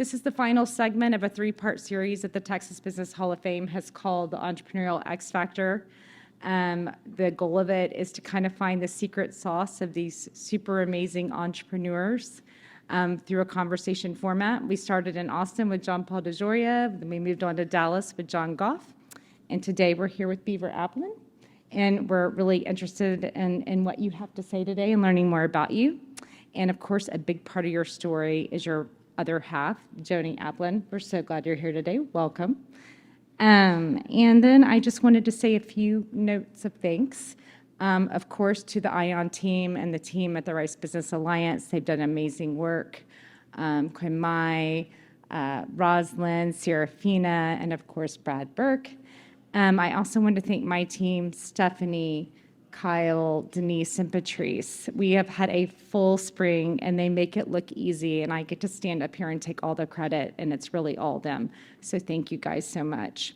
This is the final segment of a three-part series that the Texas Business Hall of Fame has called the Entrepreneurial X Factor. The goal of it is to kind of find the secret sauce of these super amazing entrepreneurs through a conversation format. We started in Austin with John Paul DeJoria, then we moved on to Dallas with John Goff, and today we're here with Beaver Aplin, and we're really interested in what you have to say today and learning more about you. And of course, a big part of your story is your other half, Joni Aplin. We're so glad you're here today. Welcome. And then I just wanted to say a few notes of thanks, of course, to the ION team and the team at the Rice Business Alliance. They've done amazing work. Mai, Roslyn, Serafina, and of course, Brad Burke. I also want to thank my team, Stephanie, Kyle, Denise, and Patrice. We have had a full spring, and they make it look easy, and I get to stand up here and take all the credit, and it's really all them. So thank you guys so much.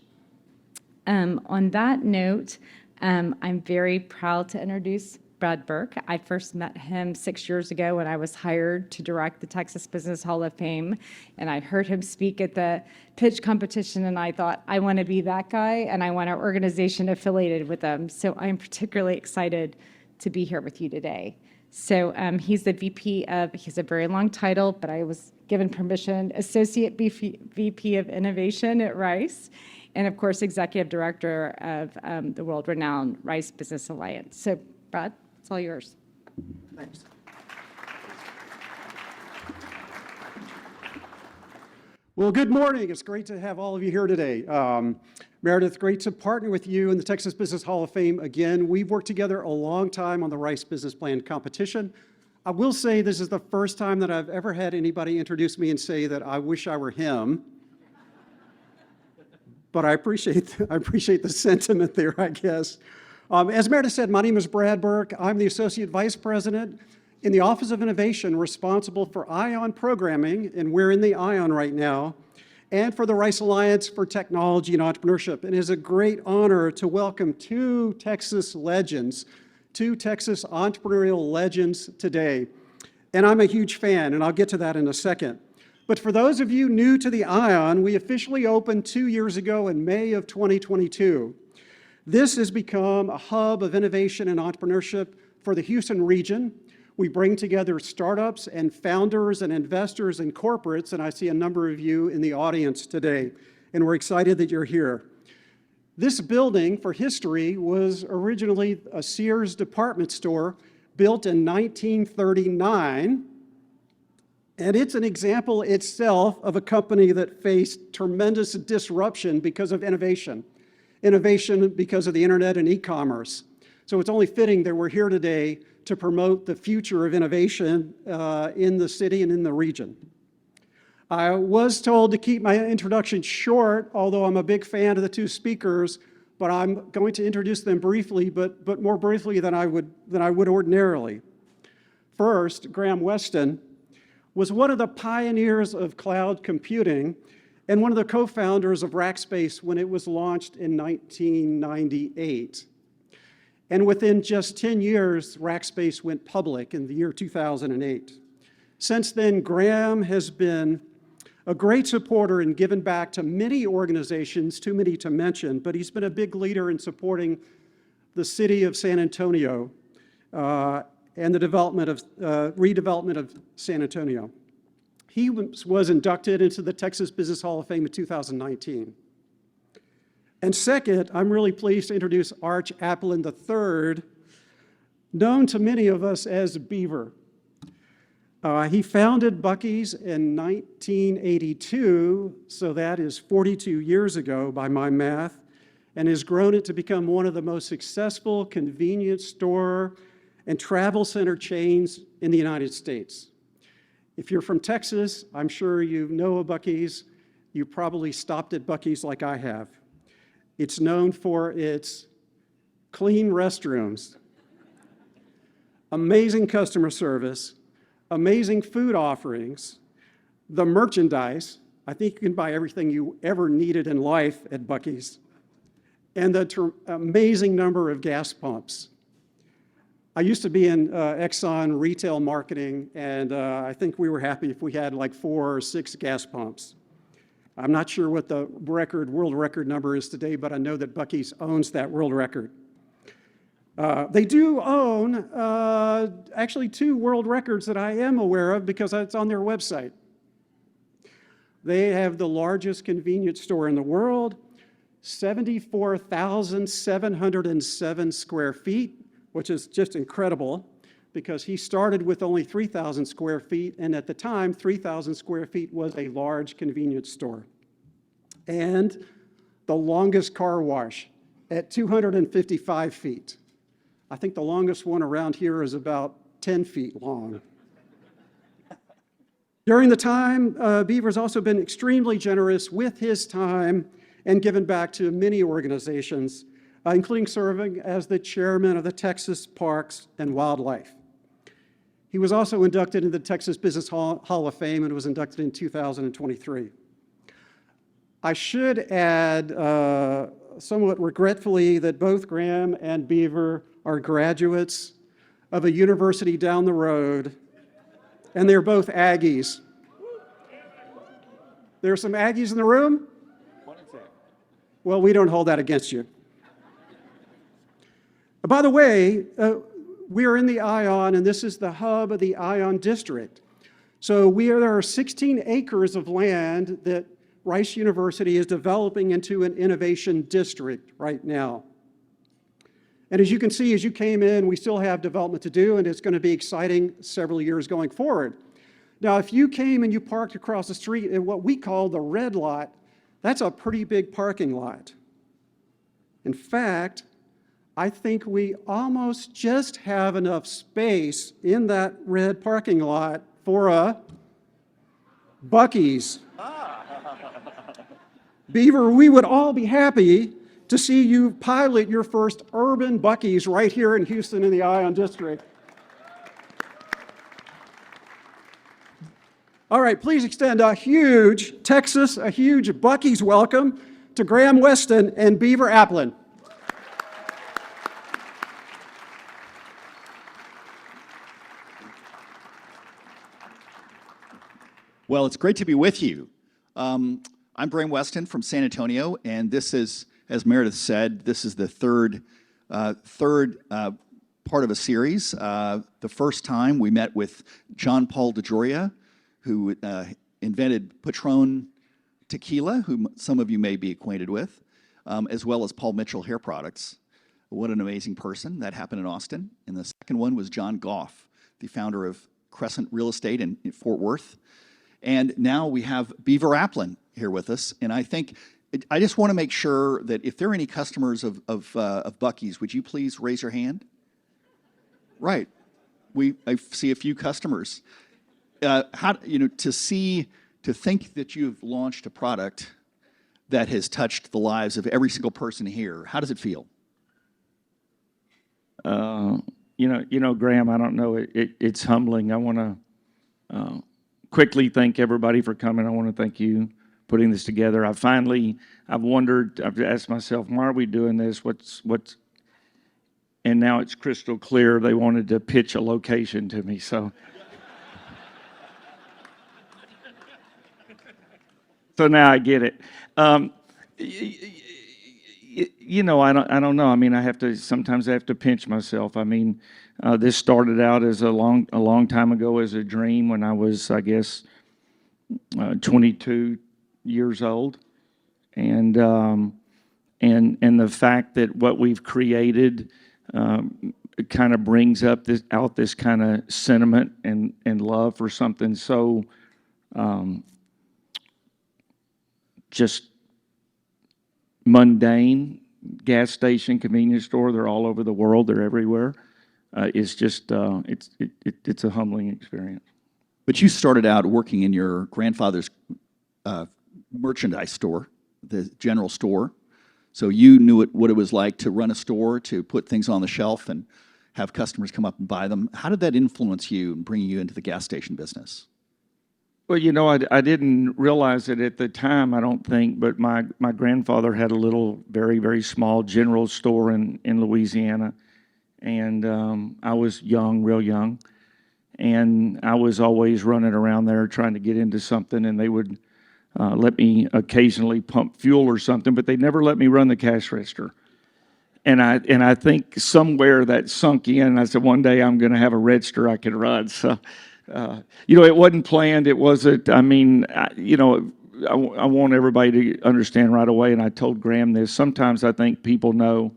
On that note, I'm very proud to introduce Brad Burke. I first met him 6 years ago when I was hired to direct the Texas Business Hall of Fame, and I heard him speak at the pitch competition, and I thought, I want to be that guy, and I want an organization affiliated with them. So I'm particularly excited to be here with you today. So he's the VP of, he has a very long title, but I was given permission, Associate VP of Innovation at Rice, and of course, Executive Director of the world-renowned Rice Business Alliance. So Brad, it's all yours. Thanks. Well, good morning. It's great to have all of you here today. Meredith, great to partner with you in the Texas Business Hall of Fame again. We've worked together a long time on the Rice Business Plan competition. I will say this is the first time that I've ever had anybody introduce me and say that I wish I were him. But I appreciate the sentiment there, I guess. As Meredith said, my name is Brad Burke. I'm the Associate Vice President in the Office of Innovation, responsible for ION programming, and we're in the ION right now, and for the Rice Alliance for Technology and Entrepreneurship. And it is a great honor to welcome two Texas legends, two Texas entrepreneurial legends today. And I'm a huge fan, and I'll get to that in a second. But for those of you new to the ION, we officially opened 2 years ago in May of 2022. This has become a hub of innovation and entrepreneurship for the Houston region. We bring together startups and founders and investors and corporates, and I see a number of you in the audience today, and we're excited that you're here. This building, for history, was originally a Sears department store built in 1939, and it's an example itself of a company that faced tremendous disruption because of innovation. Innovation because of the internet and e-commerce. So it's only fitting that we're here today to promote the future of innovation in the city and in the region. I was told to keep my introduction short, although I'm a big fan of the two speakers, but I'm going to introduce them briefly, but more briefly than I would ordinarily. First, Graham Weston was one of the pioneers of cloud computing and one of the co-founders of Rackspace when it was launched in 1998. And within just 10 years, Rackspace went public in the year 2008. Since then, Graham has been a great supporter and given back to many organizations, too many to mention, but he's been a big leader in supporting the city of San Antonio and the redevelopment of San Antonio. He was inducted into the Texas Business Hall of Fame in 2019. And second, I'm really pleased to introduce Arch Aplin III, known to many of us as Beaver. He founded Buc-ee's in 1982, so that is 42 years ago by my math, and has grown it to become one of the most successful convenience store and travel center chains in the United States. If you're from Texas, I'm sure you know of Buc-ee's. You probably stopped at Buc-ee's like I have. It's known for its clean restrooms, amazing customer service, amazing food offerings, the merchandise. I think you can buy everything you ever needed in life at Buc-ee's, and the amazing number of gas pumps. I used to be in Exxon retail marketing, and I think we were happy if we had like 4 or 6 gas pumps. I'm not sure what the world record number is today, but I know that Buc-ee's owns that world record. They do own actually 2 world records that I am aware of because it's on their website. They have the largest convenience store in the world, 74,707 square feet, which is just incredible because he started with only 3,000 square feet, and at the time, 3,000 square feet was a large convenience store. And the longest car wash at 255 feet. I think the longest one around here is about 10 feet long. During the time, Beaver's also been extremely generous with his time and given back to many organizations, including serving as the chairman of the Texas Parks and Wildlife. He was also inducted into the Texas Business Hall of Fame and was inducted in 2023. I should add, somewhat regretfully, that both Graham and Beaver are graduates of a university down the road, and they're both Aggies. There are some Aggies in the room? Well, we don't hold that against you. By the way, we are in the Ion, and this is the hub of the Ion District. So there are 16 acres of land that Rice University is developing into an innovation district right now. And as you can see, as you came in, we still have development to do, and it's going to be exciting several years going forward. Now, if you came and you parked across the street in what we call the red lot, that's a pretty big parking lot. In fact, I think we almost just have enough space in that red parking lot for a Buc-ee's. Beaver, we would all be happy to see you pilot your first urban Buc-ee's right here in Houston in the Ion District. All right, please extend a huge Buc-ee's welcome to Graham Weston and Beaver Aplin. Well, it's great to be with you. I'm Graham Weston from San Antonio, and this is, as Meredith said, this is the third part of a series. The first time we met with John Paul DeJoria, who invented Patron Tequila, who some of you may be acquainted with, as well as Paul Mitchell Hair Products. What an amazing person. That happened in Austin. And the second one was John Goff, the founder of Crescent Real Estate in Fort Worth. And now we have Beaver Aplin here with us. And I just want to make sure that if there are any customers of Buc-ee's, would you please raise your hand? Right. I see a few customers. To think that you've launched a product that has touched the lives of every single person here, how does it feel? Graham, I don't know. It's humbling. I want to quickly thank everybody for coming. I want to thank you putting this together. I've wondered, I've asked myself, why are we doing this? And now it's crystal clear. They wanted to pitch a location to me, so. So now I get it. I don't know. I mean, sometimes I have to pinch myself. I mean, this started out as a long time ago as a dream when I was, I guess, 22 years old, and the fact that what we've created kind of brings out this kind of sentiment and love for something so just mundane. Gas station, convenience store, they're all over the world, they're everywhere. It's just it's a humbling experience. But you started out working in your grandfather's merchandise store, the general store. So you knew what it was like to run a store, to put things on the shelf and have customers come up and buy them. How did that influence you and bring you into the gas station business? Well, I didn't realize it at the time, I don't think, but my grandfather had a little, very, very small general store in Louisiana. and I was young, real young, and I was always running around there trying to get into something, and they would let me occasionally pump fuel or something, but they never let me run the cash register. And I think somewhere that sunk in. I said, one day I'm going to have a register I can run. So, it wasn't planned. It wasn't. I mean, I want everybody to understand right away. And I told Graham this. Sometimes I think people know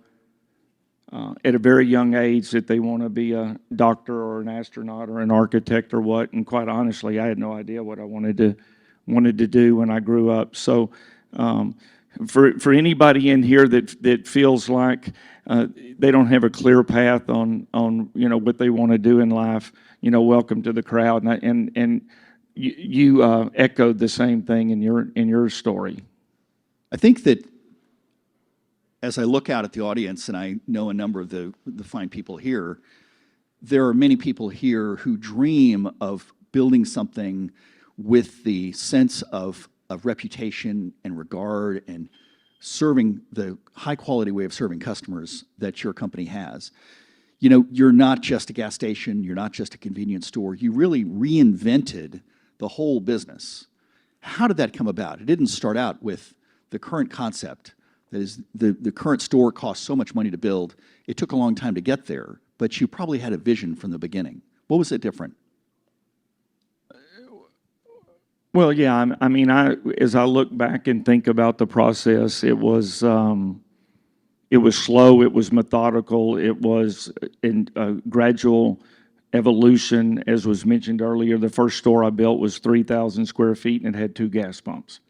at a very young age that they want to be a doctor or an astronaut or an architect or what. And quite honestly, I had no idea what I wanted to do when I grew up. So. For anybody in here that feels like they don't have a clear path on what they want to do in life, welcome to the crowd. And you echoed the same thing in your story. I think that as I look out at the audience, and I know a number of the fine people here, there are many people here who dream of building something with the sense of reputation and regard and serving the high quality way of serving customers that your company has. You're not just a gas station, you're not just a convenience store, you really reinvented the whole business. How did that come about? It didn't start out with the current concept. That is, the current store costs so much money to build. It took a long time to get there, but you probably had a vision from the beginning. What was it different? Well, yeah, I mean, as I look back and think about the process, it was slow, it was methodical, it was in a gradual evolution. As was mentioned earlier, the first store I built was 3,000 square feet and it had 2 gas pumps.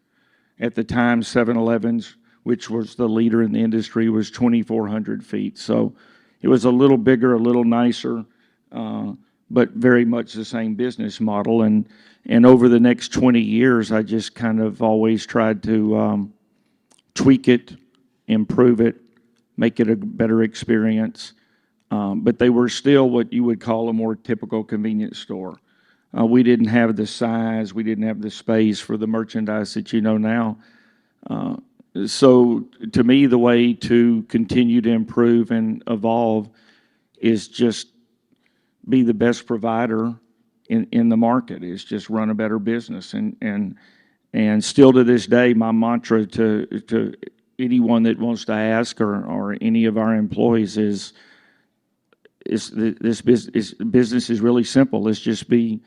At the time, 7-Eleven's, which was the leader in the industry, was 2,400 feet. So it was a little bigger, a little nicer, but very much the same business model. And over the next 20 years, I just kind of always tried to tweak it, improve it, make it a better experience. But they were still what you would call a more typical convenience store. We didn't have the size, we didn't have the space for the merchandise that you know now. So to me, the way to continue to improve and evolve is just be the best provider in the market, is just run a better business. And still to this day, my mantra to anyone that wants to ask or any of our employees is this business is really simple. Let's just be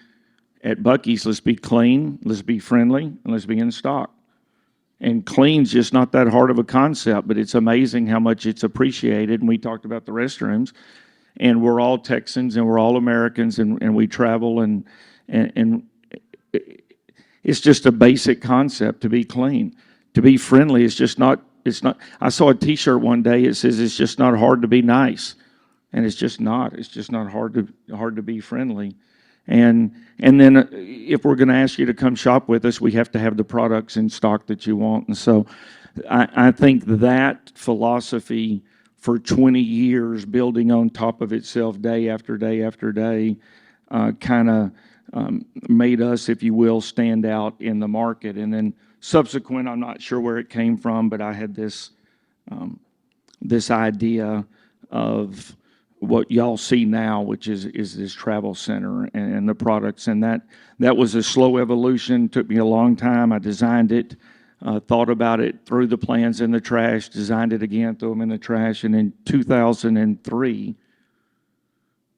at Buc-ee's, let's be clean, let's be friendly, and let's be in stock. And clean's just not that hard of a concept, but it's amazing how much it's appreciated. And we talked about the restrooms. And we're all Texans and we're all Americans and we travel and it's just a basic concept to be clean. To be friendly is just not, I saw a t-shirt one day, it says it's just not hard to be nice. And it's just not hard to be friendly. And then if we're going to ask you to come shop with us, we have to have the products in stock that you want. And so I think that philosophy for 20 years, building on top of itself day after day after day, kind of made us, if you will, stand out in the market. And then subsequent, I'm not sure where it came from, but I had this idea of what y'all see now, which is this travel center and the products. And that was a slow evolution, took me a long time. I designed it. Thought about it, threw the plans in the trash, designed it again, threw them in the trash, and in 2003,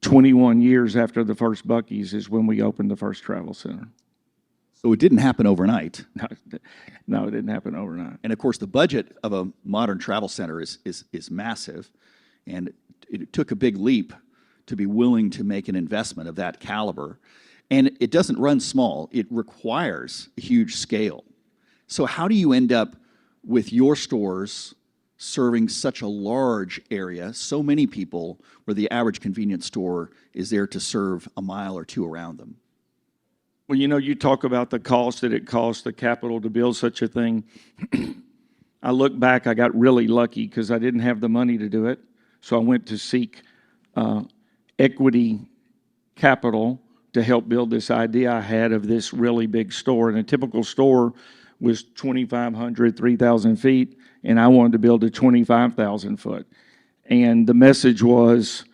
21 years after the first Buc-ee's, is when we opened the first travel center. So it didn't happen overnight. No, it didn't happen overnight. And of course, the budget of a modern travel center is massive, and it took a big leap to be willing to make an investment of that caliber. And it doesn't run small. It requires a huge scale. So how do you end up with your stores serving such a large area, so many people, where the average convenience store is there to serve a mile or two around them? Well, you talk about the cost that it costs, the capital to build such a thing. I look back, I got really lucky because I didn't have the money to do it. So I went to seek equity capital to help build this idea I had of this really big store. And a typical store was 2,500, 3,000 feet, and I wanted to build a 25,000 foot. And the message was,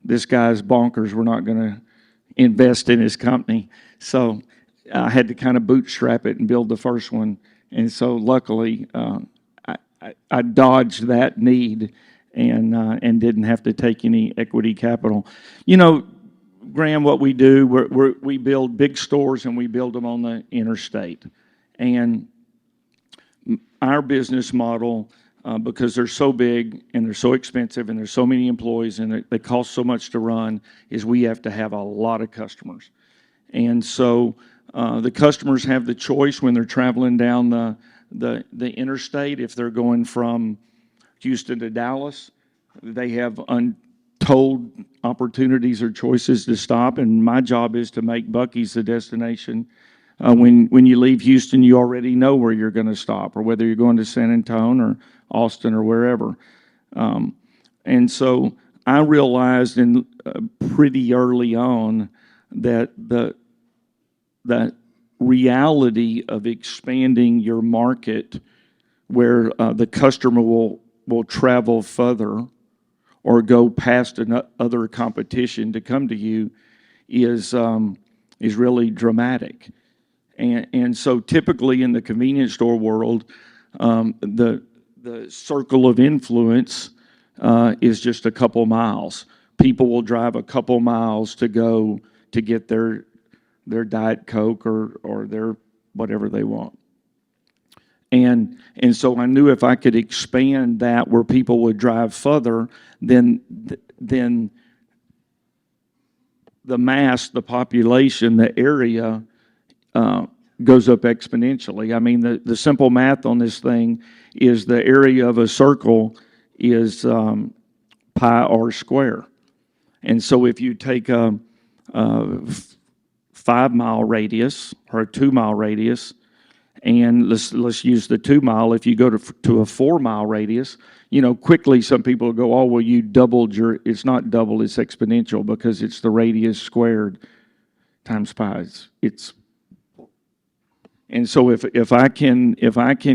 this guy's bonkers. We're not going to invest in his company. So I had to kind of bootstrap it and build the first one. And so luckily, I dodged that need and didn't have to take any equity capital. You know, Graham, what we do, we build big stores and we build them on the interstate. And our business model, because they're so big and they're so expensive and there's so many employees and they cost so much to run, is we have to have a lot of customers. And so the customers have the choice when they're traveling down the interstate. If they're going from Houston to Dallas, they have untold opportunities or choices to stop. And my job is to make Buc-ee's the destination. When you leave Houston, you already know where you're going to stop, or whether you're going to San Antonio or Austin or wherever. And so I realized pretty early on that the reality of expanding your market, where the customer will travel further or go past another competition to come to you, is really dramatic. And so typically in the convenience store world, the circle of influence is just a couple miles. People will drive a couple miles to go to get their Diet Coke or their whatever they want. And so I knew if I could expand that where people would drive further, then the mass, the population, the area goes up exponentially. I mean, the simple math on this thing is the area of a circle is pi r square. And so if you take a 5-mile radius or a 2-mile radius, and let's use the 2-mile. If you go to a 4-mile radius, you know, quickly some people go, oh, well, you doubled your. It's not double, it's exponential, because it's the radius squared times pi. And so if I can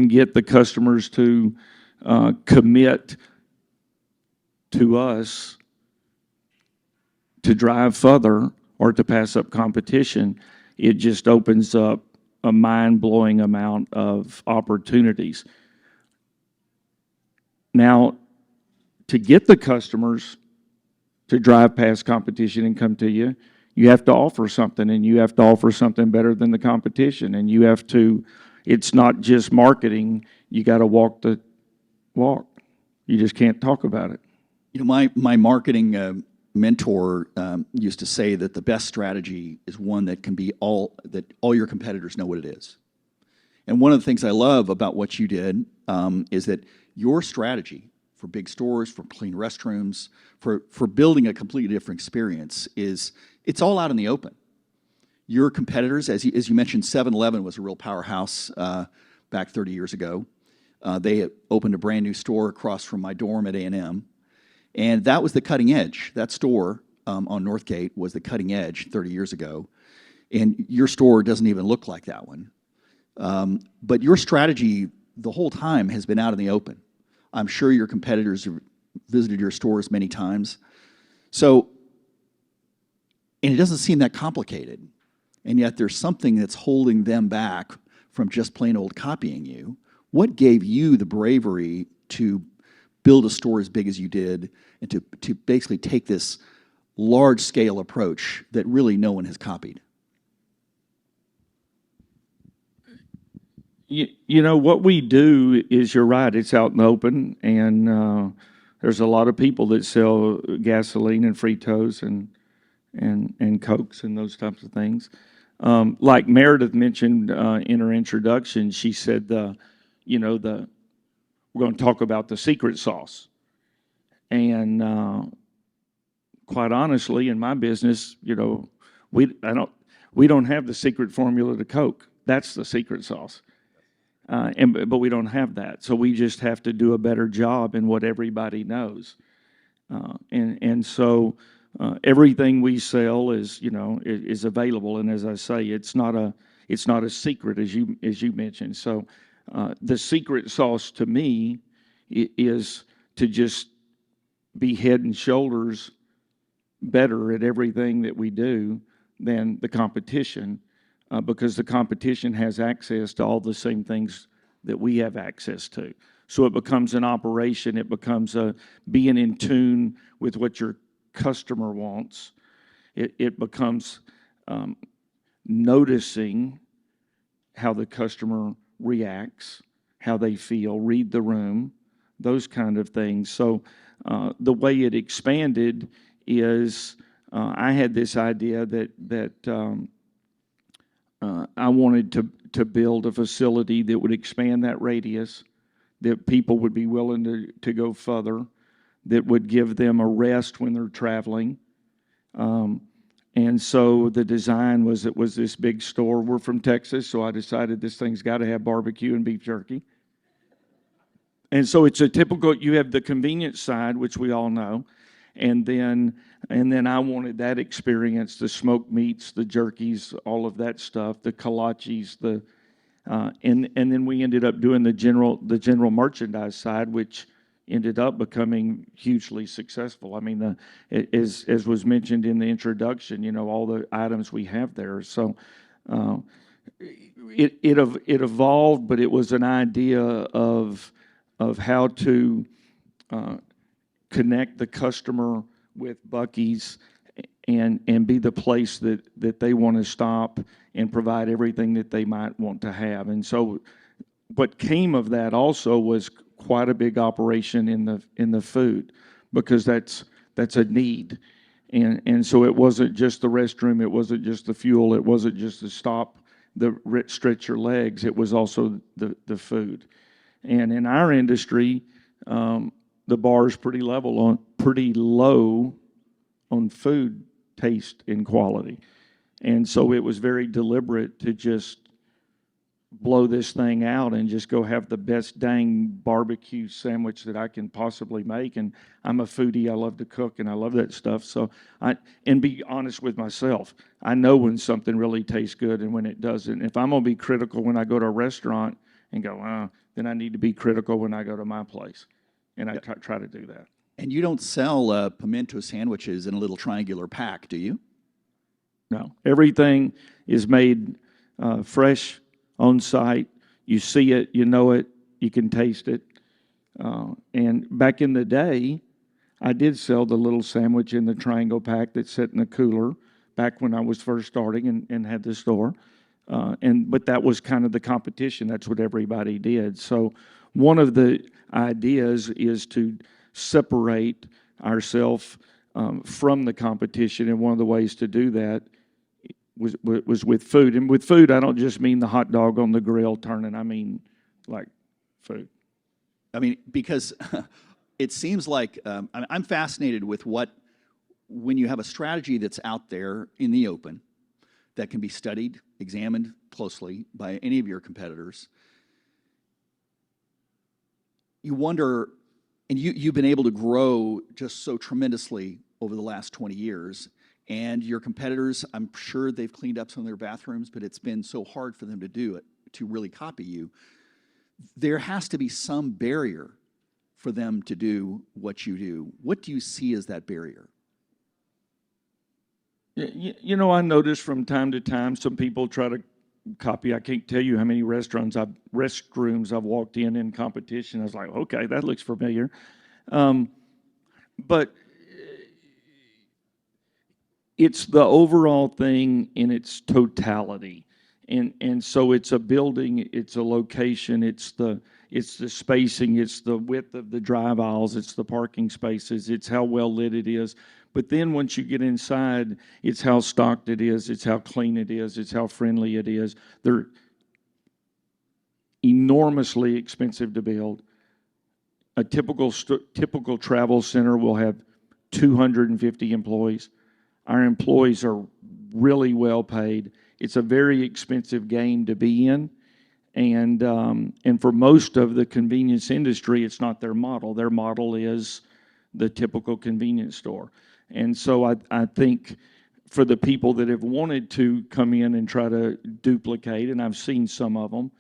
get the customers to commit to us to drive further or to pass up competition, it just opens up a mind-blowing amount of opportunities. Now, to get the customers to drive past competition and come to you, you have to offer something, and you have to offer something better than the competition. And you have to, it's not just marketing, you got to walk the walk. You just can't talk about it. You know, my marketing mentor used to say that the best strategy is one that can be that all your competitors know what it is. And one of the things I love about what you did is that your strategy for big stores, for clean restrooms, for building a completely different experience it's all out in the open. Your competitors, as you mentioned, 7-Eleven was a real powerhouse back 30 years ago. They had opened a brand new store across from my dorm at A&M. And that was the cutting edge. That store on Northgate was the cutting edge 30 years ago. And your store doesn't even look like that one. But your strategy the whole time has been out in the open. I'm sure your competitors have visited your stores many times. So, and it doesn't seem that complicated. And yet there's something that's holding them back from just plain old copying you. What gave you the bravery to build a store as big as you did, and to basically take this large-scale approach that really no one has copied? You know, what we do is, you're right, it's out in the open, and there's a lot of people that sell gasoline and Fritos and Cokes and those types of things. Like Meredith mentioned in her introduction, she said, we're going to talk about the secret sauce. And quite honestly, in my business, you know, we don't have the secret formula to Coke. That's the secret sauce. But we don't have that. So we just have to do a better job in what everybody knows. And so everything we sell is available. And as I say, it's not a secret, as you mentioned. So the secret sauce to me is to just be head and shoulders better at everything that we do than the competition, because the competition has access to all the same things that we have access to. So it becomes an operation, it becomes a being in tune with what your customer wants. It becomes noticing how the customer reacts, how they feel, read the room, those kind of things. So the way it expanded is I had this idea that I wanted to build a facility that would expand that radius, that people would be willing to go further, that would give them a rest when they're traveling. And so the design was, it was this big store. We're from Texas, so I decided this thing's got to have barbecue and beef jerky. And so it's a typical, you have the convenience side, which we all know, and then I wanted that experience, the smoked meats, the jerkies, all of that stuff, the kolaches, and then we ended up doing the general merchandise side, which ended up becoming hugely successful. I mean, as was mentioned in the introduction, all the items we have there. So it evolved, but it was an idea of how to connect the customer with Buc-ee's and be the place that they want to stop and provide everything that they might want to have. And so what came of that also was quite a big operation in the food, because that's a need. And so it wasn't just the restroom, it wasn't just the fuel, it wasn't just to stop stretch your legs, it was also the food. And in our industry, the bar is pretty low on food taste and quality. And so it was very deliberate to just blow this thing out and just go have the best dang barbecue sandwich that I can possibly make. And I'm a foodie, I love to cook, and I love that stuff. So and be honest with myself, I know when something really tastes good and when it doesn't. If I'm going to be critical when I go to a restaurant and go, then I need to be critical when I go to my place. And I try to do that. And you don't sell pimento sandwiches in a little triangular pack, do you? No. Everything is made fresh, on site. You see it, you know it, you can taste it. And back in the day, I did sell the little sandwich in the triangle pack that sat in the cooler back when I was first starting and had the store. But that was kind of the competition. That's what everybody did. So one of the ideas is to separate ourselves from the competition, and one of the ways to do that was with food. And with food, I don't just mean the hot dog on the grill turning. I mean, like, food. I mean, because it seems like I'm fascinated with when you have a strategy that's out there in the open that can be studied, examined closely by any of your competitors, you wonder, and you've been able to grow just so tremendously over the last 20 years, and your competitors, I'm sure they've cleaned up some of their bathrooms, but it's been so hard for them to do it, to really copy you. There has to be some barrier for them to do what you do. What do you see as that barrier? I notice from time to time some people try to copy. I can't tell you how many restrooms I've walked in competition. I was like, okay, that looks familiar. But it's the overall thing in its totality. And so it's a building, it's a location, it's the spacing, it's the width of the drive aisles, it's the parking spaces, it's how well lit it is. But then once you get inside, it's how stocked it is, it's how clean it is, it's how friendly it is. They're enormously expensive to build. A typical travel center will have 250 employees. Our employees are really well paid. It's a very expensive game to be in. And for most of the convenience industry, it's not their model. Their model is the typical convenience store. And so I think for the people that have wanted to come in and try to duplicate, and I've seen some of them,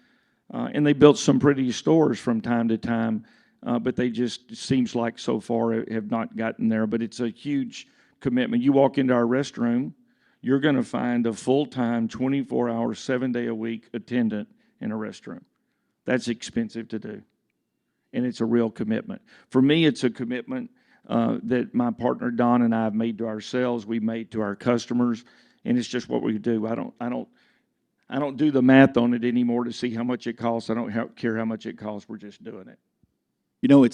and they built some pretty stores from time to time, but they just, seems like so far have not gotten there. But it's a huge commitment. You walk into our restroom, you're going to find a full-time, 24-hour, 7-day-a-week attendant in a restroom. That's expensive to do, and it's a real commitment. For me, it's a commitment that my partner Don and I have made to ourselves, we made to our customers, and it's just what we do. I don't do the math on it anymore to see how much it costs. I don't care how much it costs. We're just doing it. You know,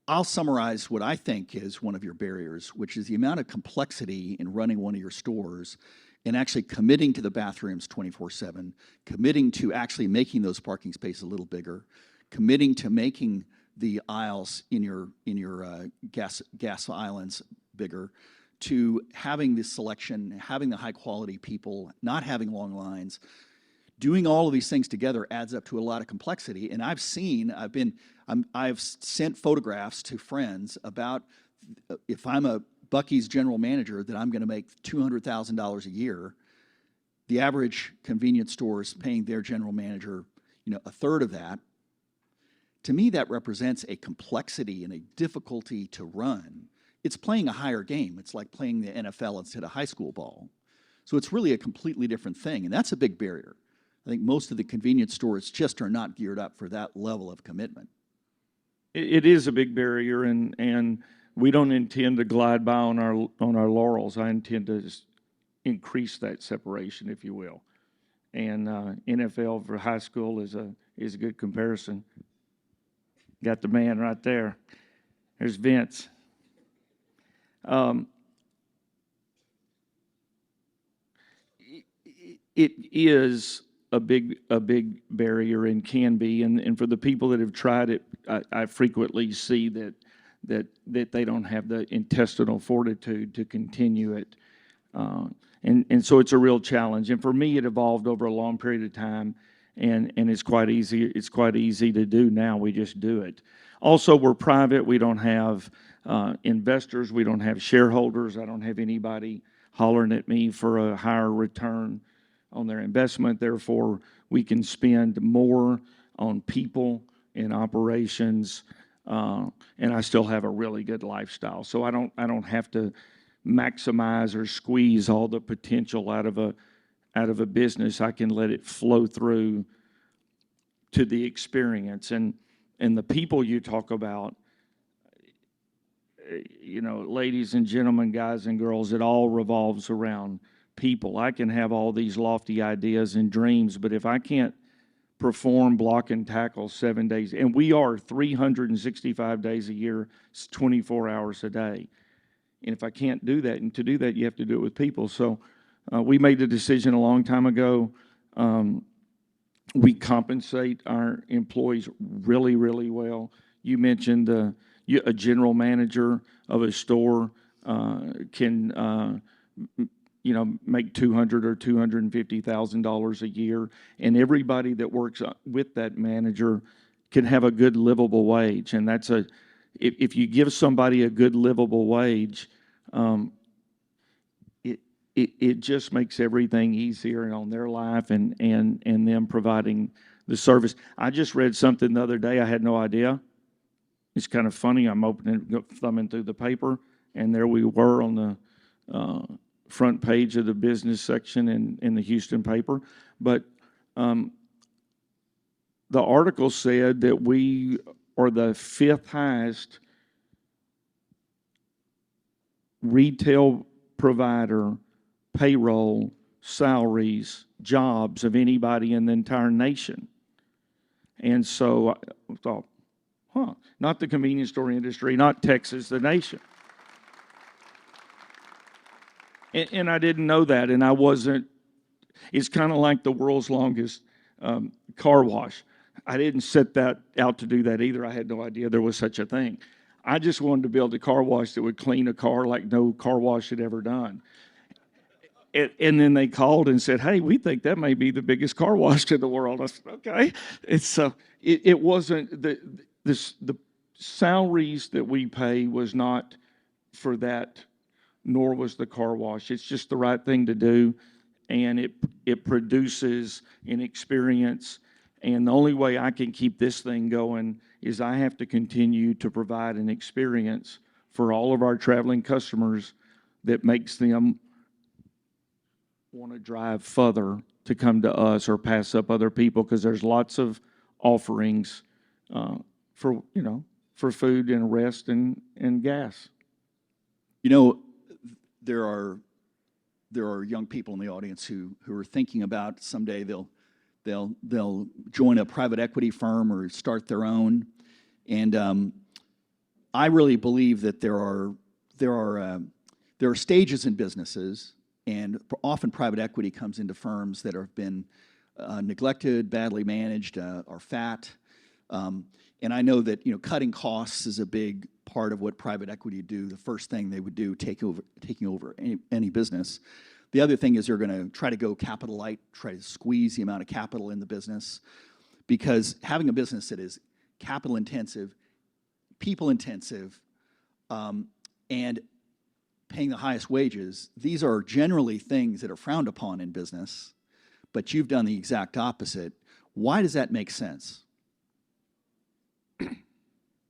I'll summarize what I think is one of your barriers, which is the amount of complexity in running one of your stores and actually committing to the bathrooms 24/7, committing to actually making those parking spaces a little bigger, committing to making the aisles in your gas islands bigger, to having this selection, having the high quality people, not having long lines. Doing all of these things together adds up to a lot of complexity. And I've sent photographs to friends about if I'm a Buc-ee's general manager that I'm going to make $200,000 a year. The average convenience store is paying their general manager, a third of that. To me, that represents a complexity and a difficulty to run. It's playing a higher game. It's like playing the NFL instead of high school ball. So it's really a completely different thing, and that's a big barrier. I think most of the convenience stores just are not geared up for that level of commitment. It is a big barrier, and we don't intend to glide by on our laurels. I intend to just increase that separation, if you will. And NFL for high school is a good comparison. Got the man right there. There's Vince. It is a big barrier and can be, and for the people that have tried it, I frequently see that they don't have the intestinal fortitude to continue it, and so it's a real challenge. And for me, it evolved over a long period of time, and it's quite easy. It's quite easy to do now. We just do it. Also, we're private. We don't have investors. We don't have shareholders. I don't have anybody hollering at me for a higher return on their investment. Therefore, we can spend more on people and operations, and I still have a really good lifestyle. So I don't have to maximize or squeeze all the potential out of a business. I can let it flow through to the experience and the people you talk about. Ladies and gentlemen, guys and girls, it all revolves around people. I can have all these lofty ideas and dreams, but if I can't perform block and tackle 7 days, and we are 365 days a year, 24 hours a day, and if I can't do that, and to do that, you have to do it with people. So we made the decision a long time ago. We compensate our employees really, really well. You mentioned a general manager of a store can make $200,000 or $250,000 a year, and everybody that works with that manager can have a good livable wage. And that's if you give somebody a good livable wage, it just makes everything easier on their life and them providing the service. I just read something the other day. I had no idea. It's kind of funny. I'm thumbing through the paper, and there we were on the front page of the business section in the Houston paper. But the article said that we are the 5th highest retail provider, payroll, salaries, jobs of anybody in the entire nation. And so I thought, not the convenience store industry, not Texas, the nation. And I didn't know that, and I wasn't. It's kind of like the world's longest car wash. I didn't set that out to do that either. I had no idea there was such a thing. I just wanted to build a car wash that would clean a car like no car wash had ever done. And then they called and said, "Hey, we think that may be the biggest car wash in the world." I said, "Okay." It wasn't the salaries that we pay was not for that, nor was the car wash. It's just the right thing to do, and it produces an experience. And the only way I can keep this thing going is I have to continue to provide an experience for all of our traveling customers that makes them want to drive further to come to us or pass up other people, because there's lots of offerings for, for food and rest and gas. You know, there are young people in the audience who are thinking about someday they'll join a private equity firm or start their own, and I really believe that there are stages in businesses, and often private equity comes into firms that have been neglected, badly managed, are fat. And I know that cutting costs is a big part of what private equity do. The first thing they would do, taking over any business. The other thing is they're going to try to go capital light, try to squeeze the amount of capital in the business, because having a business that is capital intensive, people intensive, and paying the highest wages, these are generally things that are frowned upon in business, but you've done the exact opposite. Why does that make sense?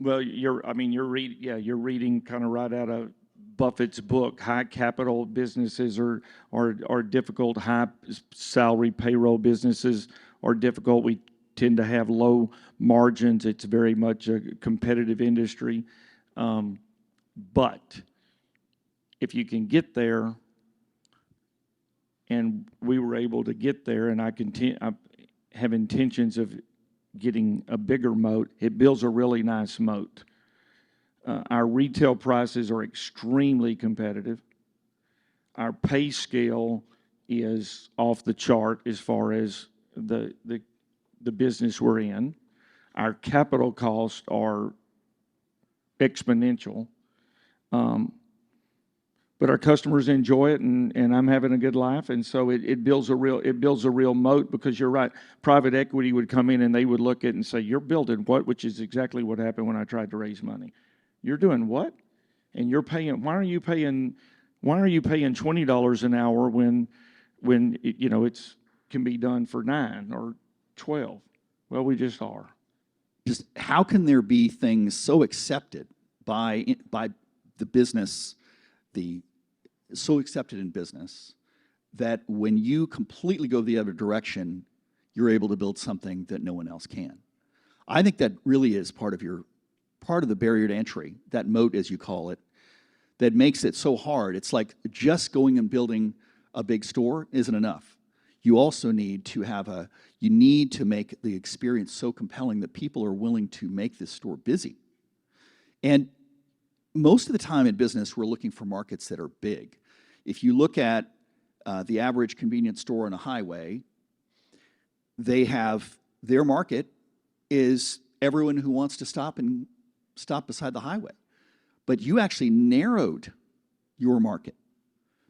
Well, you're reading kind of right out of Buffett's book. High capital businesses are difficult. High salary payroll businesses are difficult. We tend to have low margins. It's very much a competitive industry. But if you can get there, and we were able to get there, and I have intentions of getting a bigger moat, it builds a really nice moat. Our retail prices are extremely competitive. Our pay scale is off the chart as far as the business we're in. Our capital costs are exponential. But our customers enjoy it, and I'm having a good life, and so it builds a real moat, because you're right. Private equity would come in and they would look at it and say, "You're building what?" Which is exactly what happened when I tried to raise money. You're doing what? And you're paying. Why are you paying $20 an hour when it's can be done for $9 or $12? Well, we just are. Just how can there be things so accepted by the business, so accepted in business, that when you completely go the other direction, you're able to build something that no one else can? I think that really is part of the barrier to entry, that moat, as you call it, that makes it so hard. It's like just going and building a big store isn't enough. You also need to make the experience so compelling that people are willing to make this store busy. And most of the time in business, we're looking for markets that are big. If you look at the average convenience store on a highway, their market is everyone who wants to stop beside the highway. But you actually narrowed your market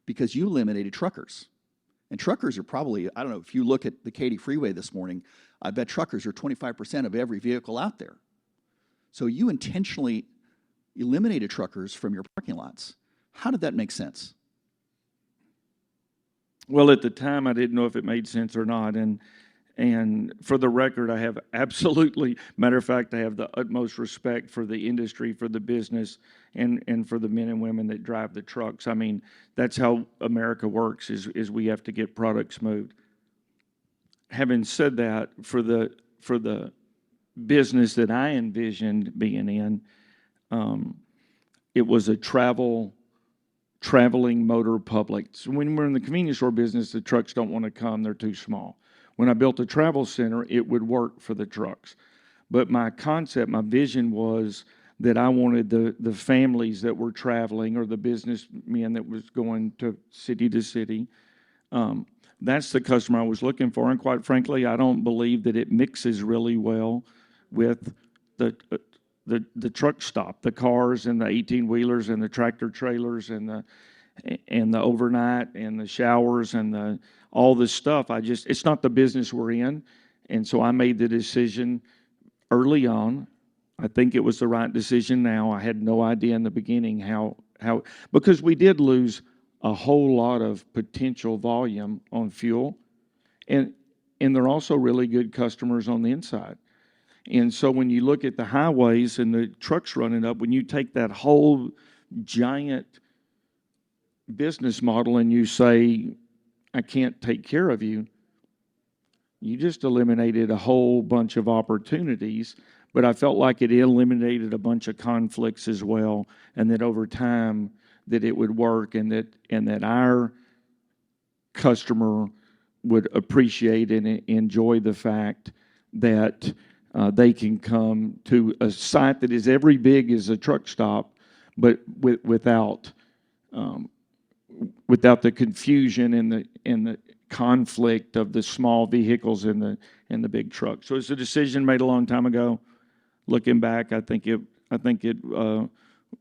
because you eliminated truckers. And truckers are probably, I don't know, if you look at the Katy Freeway this morning, I bet truckers are 25% of every vehicle out there. So you intentionally eliminated truckers from your parking lots. How did that make sense? Well, at the time, I didn't know if it made sense or not. And for the record, I have absolutely, matter of fact, I have the utmost respect for the industry, for the business, and for the men and women that drive the trucks. I mean, that's how America works, is we have to get products moved. Having said that, for the business that I envisioned being in, it was a traveling motor public. So when we're in the convenience store business, the trucks don't want to come, they're too small. When I built a travel center, it would work for the trucks. But my concept, my vision was that I wanted the families that were traveling, or the businessmen that was going to city. That's the customer I was looking for. And quite frankly, I don't believe that it mixes really well with the truck stop, the cars and the 18-wheelers and the tractor trailers and the overnight and the showers and all this stuff. It's not the business we're in. And so I made the decision early on. I think it was the right decision now. I had no idea in the beginning how because we did lose a whole lot of potential volume on fuel, and they're also really good customers on the inside. And so when you look at the highways and the trucks running up, when you take that whole giant business model and you say, I can't take care of you, you just eliminated a whole bunch of opportunities. But I felt like it eliminated a bunch of conflicts as well, and that over time that it would work, and that our customer would appreciate and enjoy the fact that they can come to a site that is every big as a truck stop, but without the confusion and the conflict of the small vehicles and the big trucks. So it's a decision made a long time ago. Looking back, I think it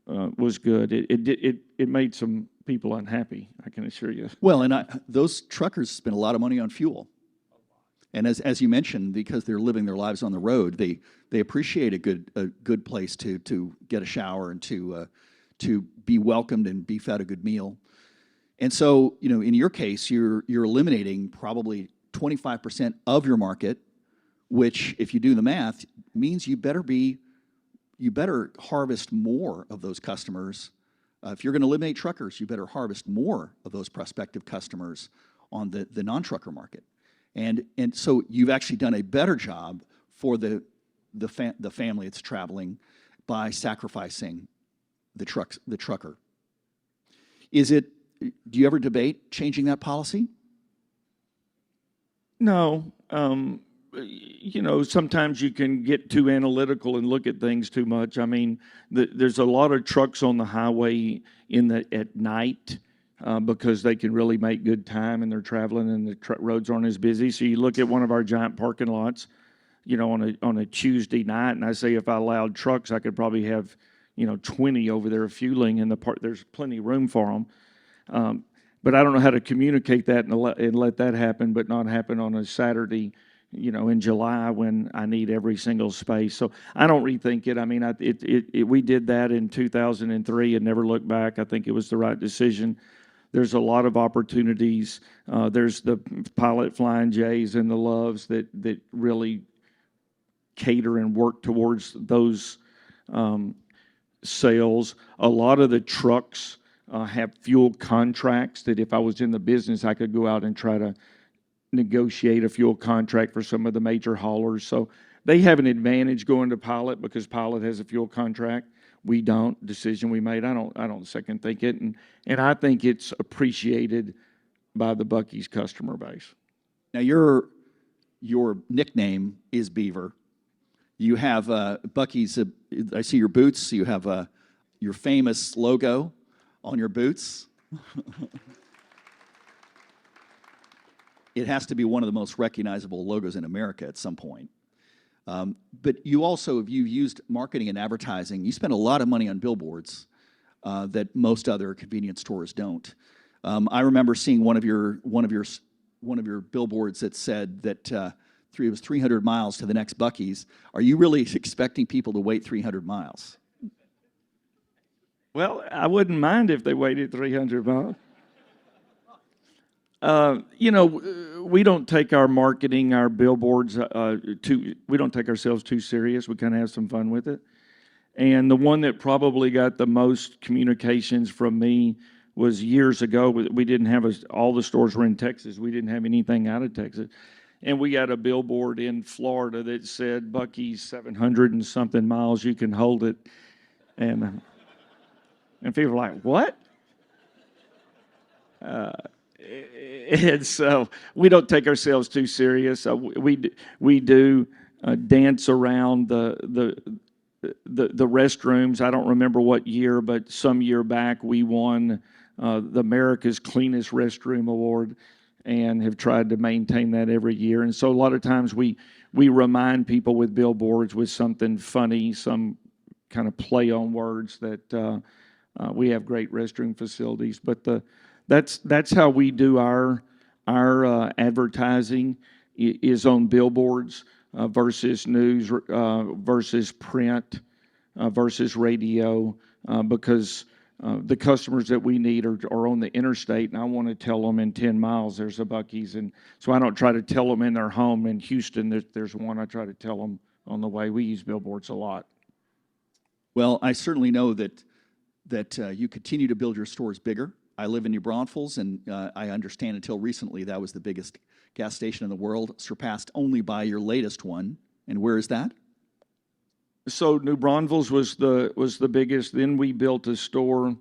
was good. It made some people unhappy, I can assure you. Well, and those truckers spend a lot of money on fuel. And as you mentioned, because they're living their lives on the road, they appreciate a good place to get a shower and to be welcomed and be fed a good meal. And so, in your case, you're eliminating probably 25% of your market, which, if you do the math, means you better harvest more of those customers. If you're going to eliminate truckers, you better harvest more of those prospective customers on the non-trucker market. And so you've actually done a better job for the family that's traveling by sacrificing the trucker. Do you ever debate changing that policy? No. Sometimes you can get too analytical and look at things too much. I mean, there's a lot of trucks on the highway at night because they can really make good time and they're traveling and the roads aren't as busy. So you look at one of our giant parking lots, on a Tuesday night, and I say if I allowed trucks, I could probably have, 20 over there fueling in the park. There's plenty of room for them. But I don't know how to communicate that and let that happen, but not happen on a Saturday, in July when I need every single space. So I don't rethink it. I mean, we did that in 2003 and never looked back. I think it was the right decision. There's a lot of opportunities. There's the Pilot Flying J's and the Loves that really cater and work towards those sales. A lot of the trucks have fuel contracts that if I was in the business, I could go out and try to negotiate a fuel contract for some of the major haulers. So they have an advantage going to Pilot because Pilot has a fuel contract. We don't. Decision we made. I don't second think it, and I think it's appreciated by the Buc-ee's customer base. Now your nickname is Beaver. You have Buc-ee's. I see your boots. You have your famous logo on your boots. It has to be one of the most recognizable logos in America at some point. But you've used marketing and advertising. You spend a lot of money on billboards that most other convenience stores don't. I remember seeing one of your billboards that said that it was 300 miles to the next Buc-ee's. Are you really expecting people to wait 300 miles? Well, I wouldn't mind if they waited 300 miles. We don't take our marketing, our billboards, we don't take ourselves too serious. We kind of have some fun with it. And the one that probably got the most communications from me was years ago. We didn't have all the stores were in Texas. We didn't have anything out of Texas. And we got a billboard in Florida that said, Buc-ee's 700 and something miles, you can hold it. And people were like, what? And so we don't take ourselves too serious. We do dance around the restrooms. I don't remember what year, but some year back we won the America's Cleanest Restroom Award and have tried to maintain that every year. And so a lot of times we remind people with billboards with something funny, some kind of play on words that we have great restroom facilities. But that's how we do our advertising is on billboards versus news versus print versus radio because the customers that we need are on the interstate, and I want to tell them in 10 miles there's a Buc-ee's. And so I don't try to tell them in their home in Houston there's one. I try to tell them on the way. We use billboards a lot. Well, I certainly know that that you continue to build your stores bigger. I live in New Braunfels, and I understand until recently that was the biggest gas station in the world, surpassed only by your latest one. And where is that? So New Braunfels was the biggest. Then we built a store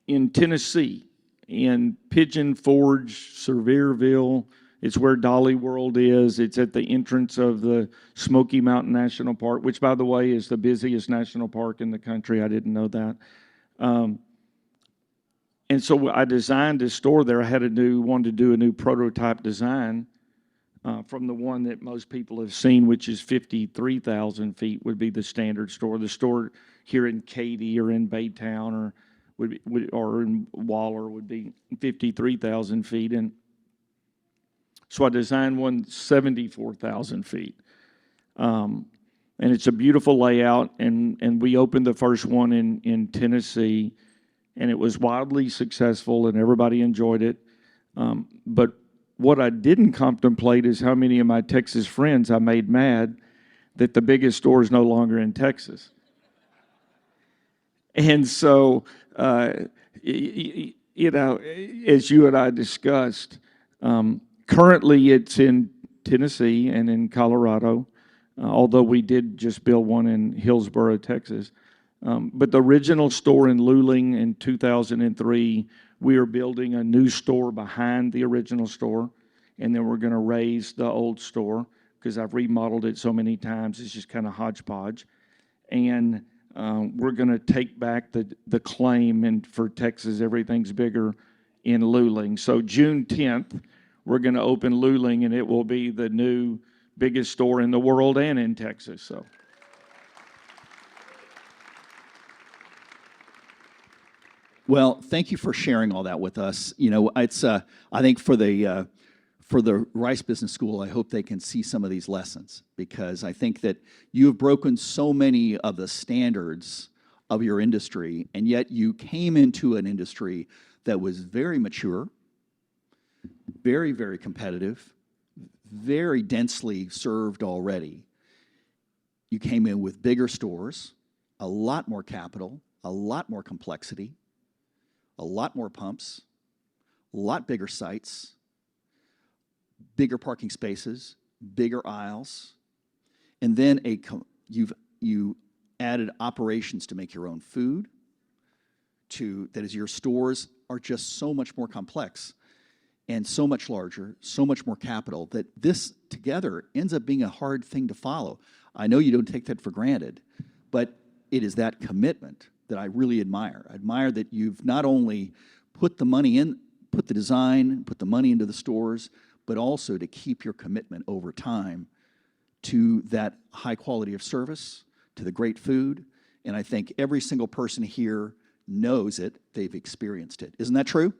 in Tennessee, in Pigeon Forge, Sevierville. It's where Dolly World is. It's at the entrance of the Smoky Mountain National Park, which, by the way, is the busiest national park in the country. I didn't know that. And so I designed a store there. I wanted to do a new prototype design from the one that most people have seen, which is 53,000 feet would be the standard store. The store here in Katy or in Baytown or in Waller would be 53,000 feet. And so I designed one 74,000 feet. And it's a beautiful layout. And we opened the first one in Tennessee, and it was wildly successful, and everybody enjoyed it. But what I didn't contemplate is how many of my Texas friends I made mad that the biggest store is no longer in Texas. And so, you know, as you and I discussed, currently it's in Tennessee and in Colorado, although we did just build one in Hillsboro, Texas. But the original store in Luling in 2003, we are building a new store behind the original store, and then we're going to raise the old store because I've remodeled it so many times. It's just kind of hodgepodge. And we're going to take back the claim, and for Texas, everything's bigger in Luling. So June 10th, we're going to open Luling, and it will be the new biggest store in the world and in Texas. So. Well, thank you for sharing all that with us. You know, it's I think for the Rice Business School, I hope they can see some of these lessons, because I think that you have broken so many of the standards of your industry, and yet you came into an industry that was very mature, very, very competitive, very densely served already. You came in with bigger stores, a lot more capital, a lot more complexity, a lot more pumps, a lot bigger sites, bigger parking spaces, bigger aisles, and then you added operations to make your own food. That is, your stores are just so much more complex and so much larger, so much more capital, that this together ends up being a hard thing to follow. I know you don't take that for granted, but it is that commitment that I really admire. I admire that you've not only put the money in, put the design, put the money into the stores, but also to keep your commitment over time to that high quality of service, to the great food. And I think every single person here knows it, they've experienced it. Isn't that true?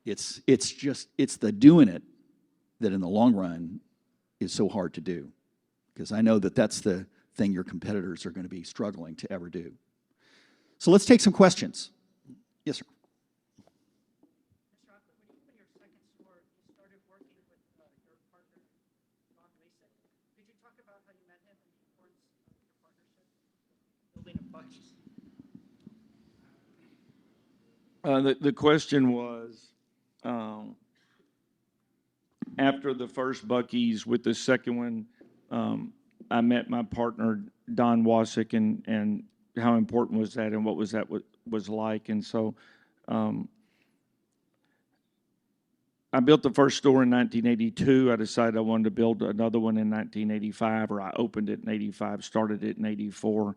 It's the doing it that in the long run is so hard to do, because I know that that's the thing your competitors are going to be struggling to ever do. So let's take some questions. Yes, sir. Mr. Aplin, when you opened your second store, you started working with your partner, Don Weston. Could you talk about how you met him and the importance of your partnership, building a Bucky's? The question was, after the first Bucky's, with the second one, I met my partner, Don Wasick, and how important was that, and what was that was like. And so I built the first store in 1982. I decided I wanted to build another one in 1985, or I opened it in 85, started it in 84.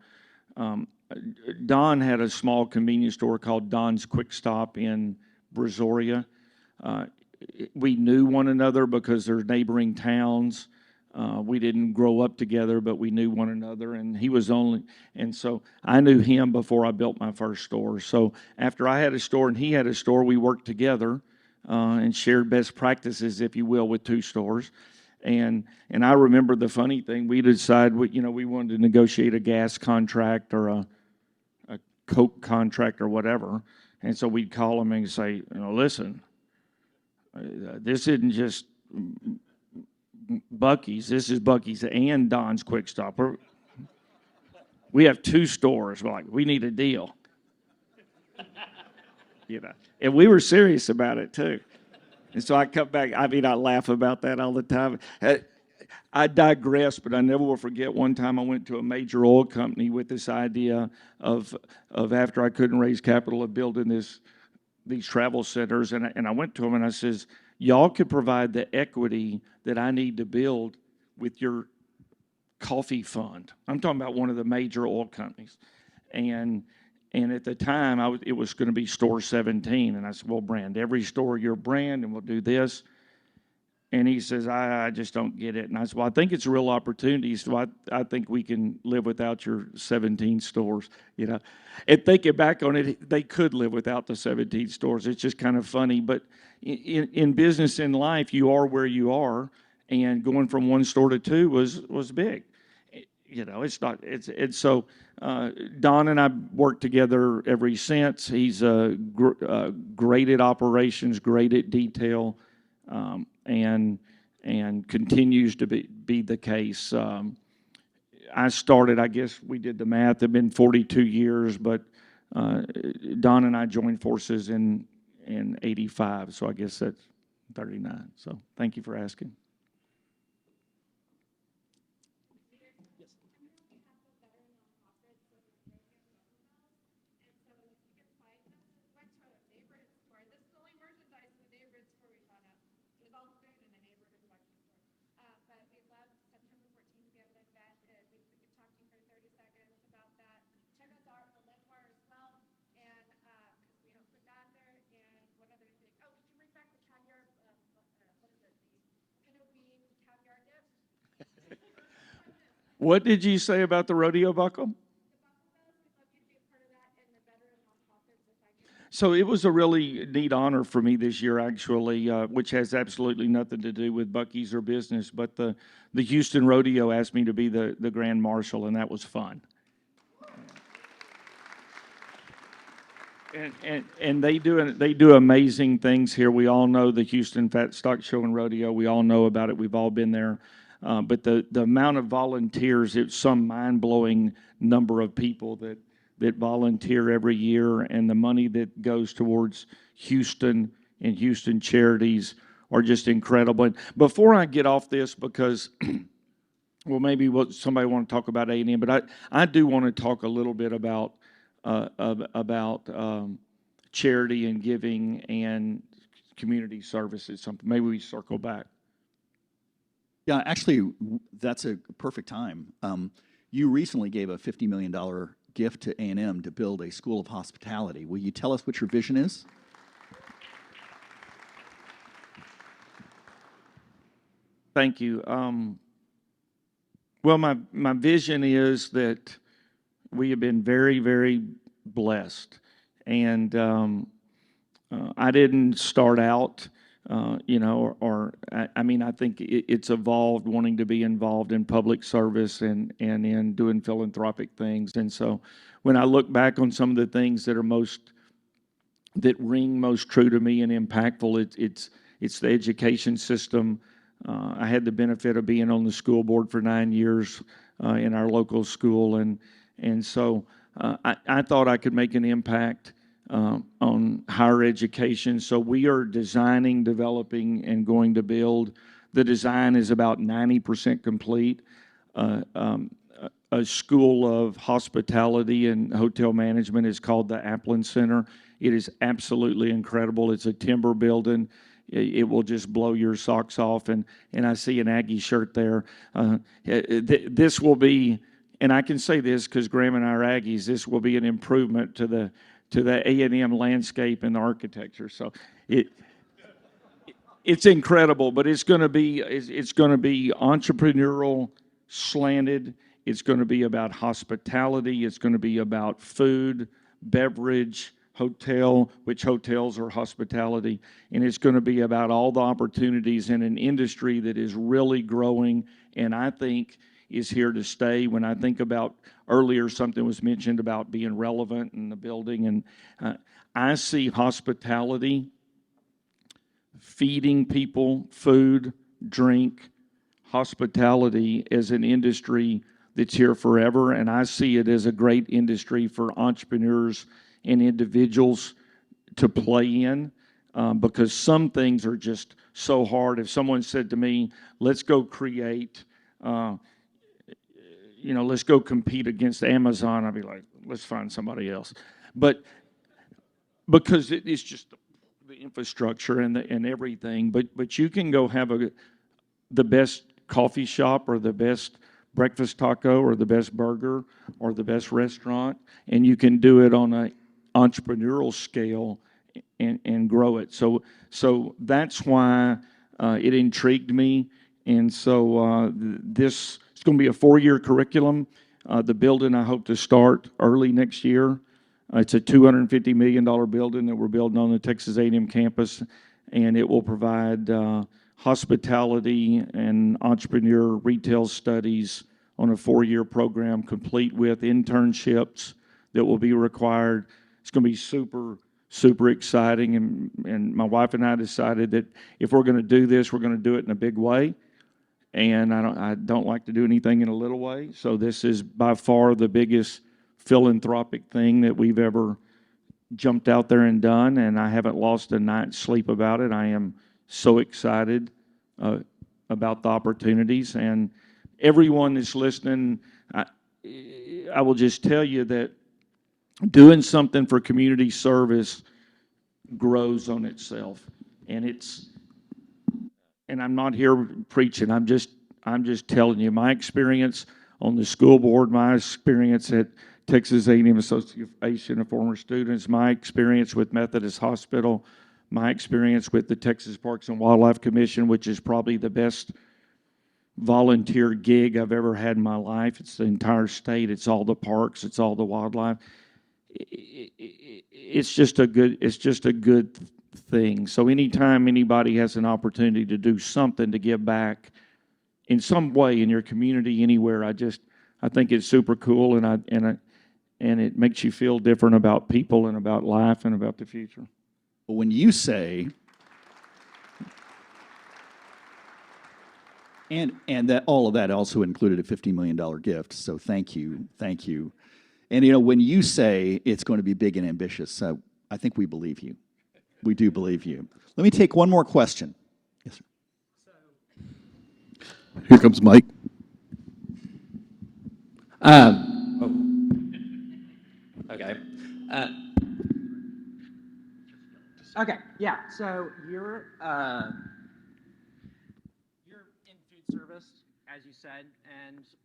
Don had a small convenience store called Don's Quick Stop in Brazoria. We knew one another because they're neighboring towns. We didn't grow up together, but we knew one another, and so I knew him before I built my first store. So after I had a store and he had a store, we worked together and shared best practices, if you will, with two stores. And I remember the funny thing, we decided, we wanted to negotiate a gas contract or a Coke contract or whatever. And so we'd call him and say, listen, this isn't just Bucky's. This is Bucky's and Don's Quick Stop. We have 2 stores. We're like, we need a deal. And we were serious about it too. And so I come back. I mean, I laugh about that all the time. I digress, but I never will forget one time I went to a major oil company with this idea of after I couldn't raise capital of building these travel centers, and I went to them and I says, y'all could provide the equity that I need to build with your coffee fund. I'm talking about one of the major oil companies, and at the time it was going to be store 17, and I said, we'll brand every store your brand, and we'll do this. And he says, I just don't get it. And I said, well, I think it's a real opportunity. So I think we can live without your 17 stores, And thinking back on it, they could live without the 17 stores. It's just kind of funny. But in business, in life, you are where you are. And going from 1 store to 2 was big. It's not, it's so Don and I worked together ever since. He's great at operations, great at detail. And continues to be the case. I started, I guess we did the math, it's been 42 years, but Don and I joined forces in 85, so I guess that's 39. So thank you for asking. What did you say about the rodeo buckle? So it was a really neat honor for me this year, actually, which has absolutely nothing to do with Buc-ee's or business. But the Houston Rodeo asked me to be the Grand Marshal, and that was fun. And they do amazing things here. We all know the Houston Fat Stock Show and Rodeo. We all know about it. We've all been there. But the amount of volunteers, it's some mind-blowing number of people that volunteer every year, and the money that goes towards Houston and Houston charities are just incredible. And before I get off this, because, well, maybe somebody want to talk about A&M, but I do want to talk a little bit about charity and giving and community services. Something maybe we circle back. Yeah, actually, that's a perfect time. You recently gave a $50 million gift to A&M to build a school of hospitality. Will you tell us what your vision is? Thank you. Well, my vision is that we have been very, very blessed. And I didn't start out I think it's evolved wanting to be involved in public service and in doing philanthropic things. And so when I look back on some of the things that ring most true to me and impactful, it's the education system. I had the benefit of being on the school board for 9 years in our local school, and so I thought I could make an impact on higher education. So we are designing, developing, and going to build. The design is about 90% complete. A school of hospitality and hotel management is called the Aplin Center. It is absolutely incredible. It's a timber building. It will just blow your socks off. And I see an Aggie shirt there. This will be, and I can say this because Graham and I are Aggies, this will be an improvement to the A&M landscape and the architecture. So it's incredible, but it's going to be entrepreneurial, slanted. It's going to be about hospitality. It's going to be about food, beverage, hotel, which hotels are hospitality, and it's going to be about all the opportunities in an industry that is really growing and I think is here to stay. When I think about earlier, something was mentioned about being relevant in the building, and I see hospitality, feeding people food, drink, hospitality as an industry that's here forever, and I see it as a great industry for entrepreneurs and individuals to play in, because some things are just so hard. If someone said to me, let's go create, let's go compete against Amazon, I'd be like, let's find somebody else. But because it's just the infrastructure and everything, but you can go have the best coffee shop or the best breakfast taco or the best burger or the best restaurant, and you can do it on an entrepreneurial scale and grow it. So that's why it intrigued me, and so this it's going to be a 4-year curriculum. The building I hope to start early next year. It's a $250 million building that we're building on the Texas A&M campus, and it will provide hospitality and entrepreneur retail studies on a 4-year program, complete with internships that will be required. It's going to be super, super exciting, and my wife and I decided that if we're going to do this, we're going to do it in a big way, and I don't like to do anything in a little way, so this is by far the biggest philanthropic thing that we've ever jumped out there and done, and I haven't lost a night's sleep about it. I am so excited about the opportunities, and everyone that's listening, I will just tell you that doing something for community service grows on itself, and I'm not here preaching. I'm just telling you my experience on the school board, my experience at Texas A&M Association of Former Students, my experience with Methodist Hospital, my experience with the Texas Parks and Wildlife Commission, which is probably the best volunteer gig I've ever had in my life. It's the entire state. It's all the parks. It's all the wildlife. It's just a good thing. So anytime anybody has an opportunity to do something to give back in some way in your community anywhere, I think it's super cool, and it makes you feel different about people and about life and about the future. But when you say, and that all of that also included a $50 million gift, so thank you. And when you say it's going to be big and ambitious, I think we believe you. We do believe you. Let me take one more question. Yes, sir. Here comes Mike. Okay. Okay, yeah, so you're in food service, as you said,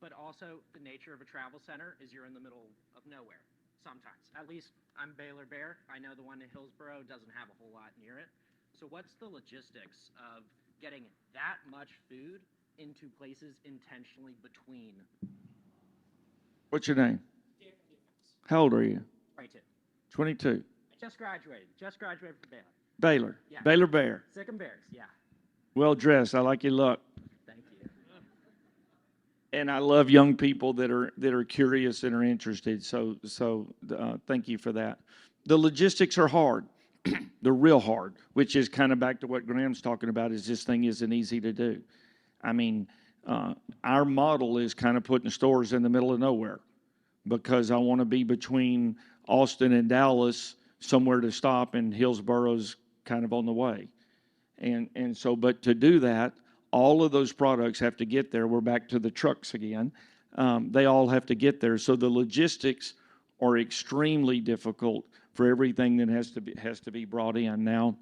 but also the nature of a travel center is you're in the middle of nowhere sometimes. At least I'm Baylor Bear. I know the one in Hillsboro doesn't have a whole lot near it. So what's the logistics of getting that much food into places intentionally between? What's your name? How old are you? 22. 22. Just graduated from Baylor. Baylor. Yeah. Baylor Bear. Sick and Bears, yeah. Well dressed. I like your look. Thank you. And I love young people that are curious and are interested. So thank you for that. The logistics are hard. They're real hard, which is kind of back to what Graham's talking about. Is this thing isn't easy to do. I mean, our model is kind of putting stores in the middle of nowhere, because I want to be between Austin and Dallas, somewhere to stop, and Hillsboro's kind of on the way. And so, but to do that, all of those products have to get there. We're back to the trucks again. They all have to get there. So the logistics are extremely difficult for everything that has to be brought in. Now,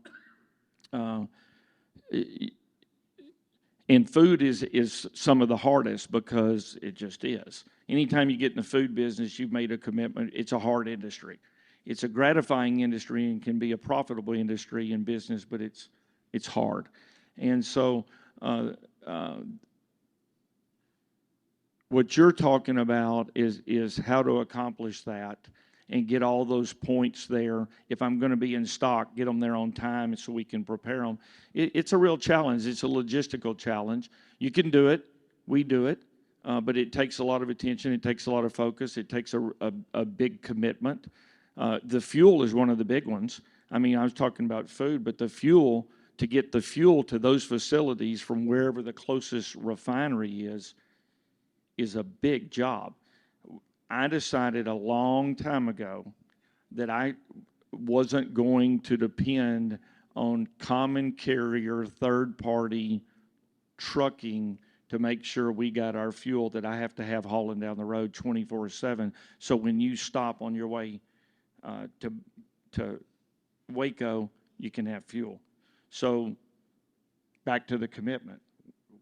and food is some of the hardest, because it just is. Anytime you get in the food business, you've made a commitment. It's a hard industry. It's a gratifying industry and can be a profitable industry in business, but it's hard. And so what you're talking about is how to accomplish that and get all those points there. If I'm going to be in stock, get them there on time so we can prepare them. It's a real challenge. It's a logistical challenge. You can do it. We do it. But it takes a lot of attention. It takes a lot of focus. It takes a big commitment. The fuel is one of the big ones. I mean, I was talking about food, but the fuel to get the fuel to those facilities from wherever the closest refinery is a big job. I decided a long time ago that I wasn't going to depend on common carrier, third-party trucking to make sure we got our fuel that I have to have hauling down the road 24/7. So when you stop on your way to Waco, you can have fuel. So back to the commitment.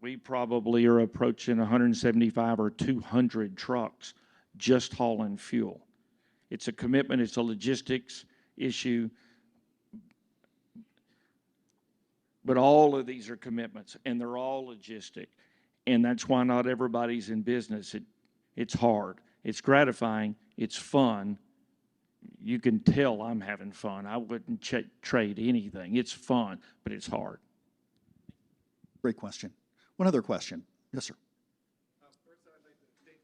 We probably are approaching 175 or 200 trucks just hauling fuel. It's a commitment, it's a logistics issue, but all of these are commitments, and they're all logistic, and that's why not everybody's in business. It's hard, it's gratifying, it's fun. You can tell I'm having fun. I wouldn't trade anything. It's fun, but it's hard. Great question. One other question. Yes, sir. First, I'd like to thank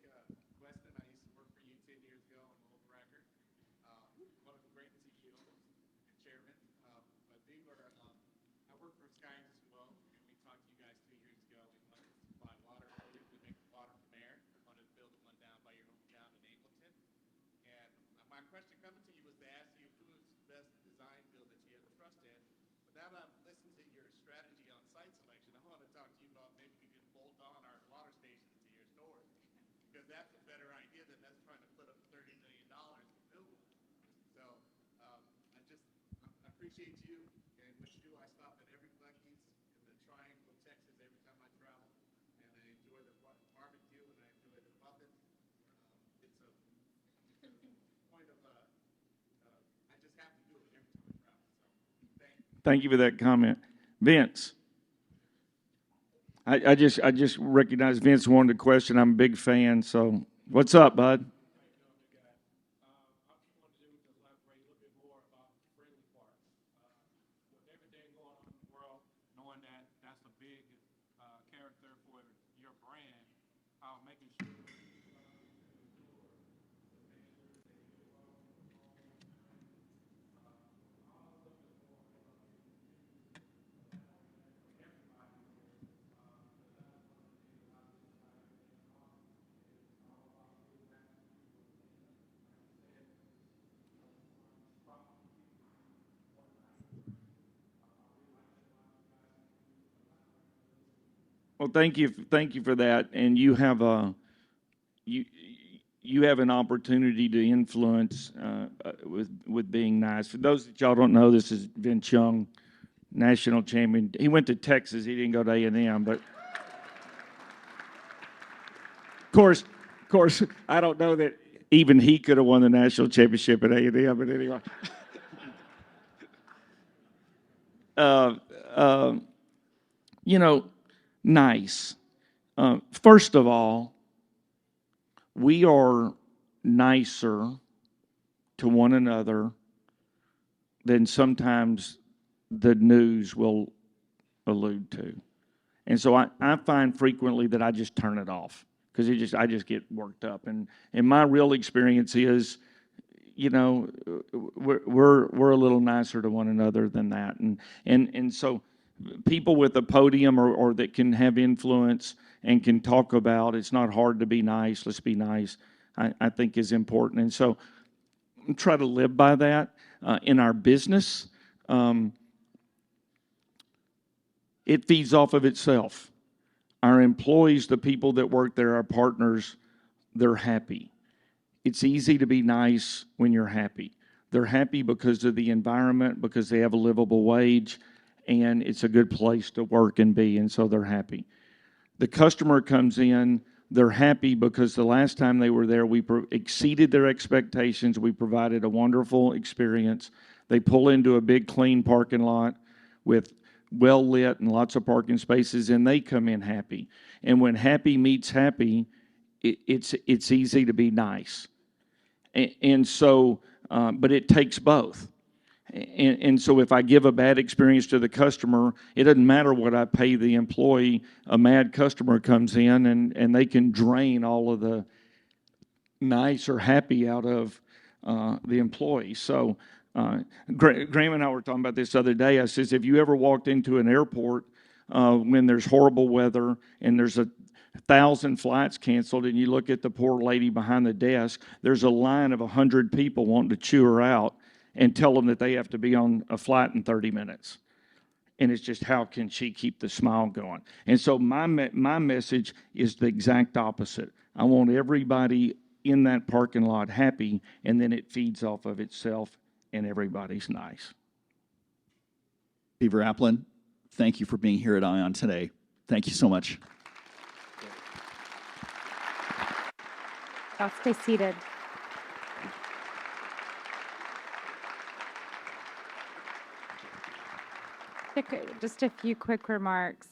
Weston. I used to work for you 10 years ago on the old record. One of the great CEOs and chairman. But Beaver, I work for Skies as well, and we talked to you guys 2 years ago. We wanted to supply water. We make water from air. We wanted to build one down by your hometown in Angleton. And my question coming to you was to ask you who's the best design build that you have trust in. But now that I'm listening to your strategy on site selection, I want to talk to you about maybe you can bolt on our water stations to your stores, because that's a better idea than us trying to put up $30 million to build one. So I appreciate you, and what you do. I stop at every Buc-ee's in the Triangle, Texas, every time I travel, and I enjoy the barbecue and I enjoy the muffins. It's a point of I just have to do it every time I travel. So thank you. Thank you for that comment. Vince. I just recognized Vince wanted a question. I'm a big fan, so what's up, bud? Well, thank you for that. And you have an opportunity to influence with being nice. For those that y'all don't know, this is Vince Young, national champion. He went to Texas. He didn't go to A&M, but of course, I don't know that even he could have won the national championship at A&M. But anyway. Nice. First of all, we are nicer to one another than sometimes the news will allude to. And so I find frequently that I just turn it off because I just get worked up. And my real experience is, we're a little nicer to one another than that. And so people with a podium or that can have influence and can talk about it's not hard to be nice, let's be nice, I think is important. And so try to live by that. In our business, it feeds off of itself. Our employees, the people that work there, our partners, they're happy. It's easy to be nice when you're happy. They're happy because of the environment, because they have a livable wage, and it's a good place to work and be, and so they're happy. The customer comes in, they're happy because the last time they were there, we exceeded their expectations. We provided a wonderful experience. They pull into a big, clean parking lot with well-lit and lots of parking spaces, and they come in happy. And when happy meets happy, it's easy to be nice. And so, but it takes both. And so if I give a bad experience to the customer, it doesn't matter what I pay the employee. A mad customer comes in and they can drain all of the nice or happy out of the employee. So Graham and I were talking about this the other day. I says, if you ever walked into an airport when there's horrible weather and there's 1,000 flights canceled, and you look at the poor lady behind the desk, there's a line of 100 people wanting to chew her out and tell them that they have to be on a flight in 30 minutes. And it's just, how can she keep the smile going? And so my message is the exact opposite. I want everybody in that parking lot happy, and then it feeds off of itself, and everybody's nice. Beaver Aplin, thank you for being here at ION today. Thank you so much. Y'all stay seated. Just a few quick remarks.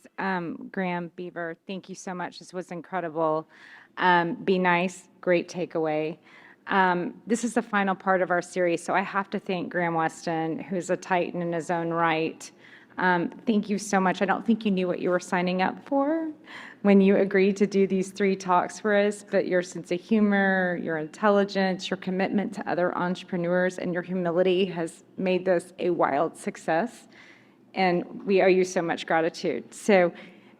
Graham, Beaver, thank you so much. This was incredible. Be nice, great takeaway. This is the final part of our series, so I have to thank Graham Weston, who's a titan in his own right. Thank you so much. I don't think you knew what you were signing up for when you agreed to do these 3 talks for us, but your sense of humor, your intelligence, your commitment to other entrepreneurs, and your humility has made this a wild success. And we owe you so much gratitude. So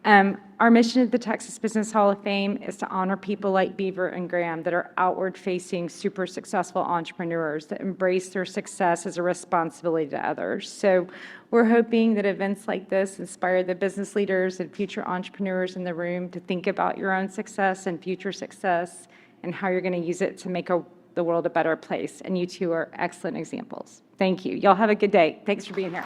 our mission at the Texas Business Hall of Fame is to honor people like Beaver and Graham that are outward-facing, super successful entrepreneurs that embrace their success as a responsibility to others. So we're hoping that events like this inspire the business leaders and future entrepreneurs in the room to think about your own success and future success and how you're going to use it to make the world a better place. And you two are excellent examples. Thank you. Y'all have a good day. Thanks for being here.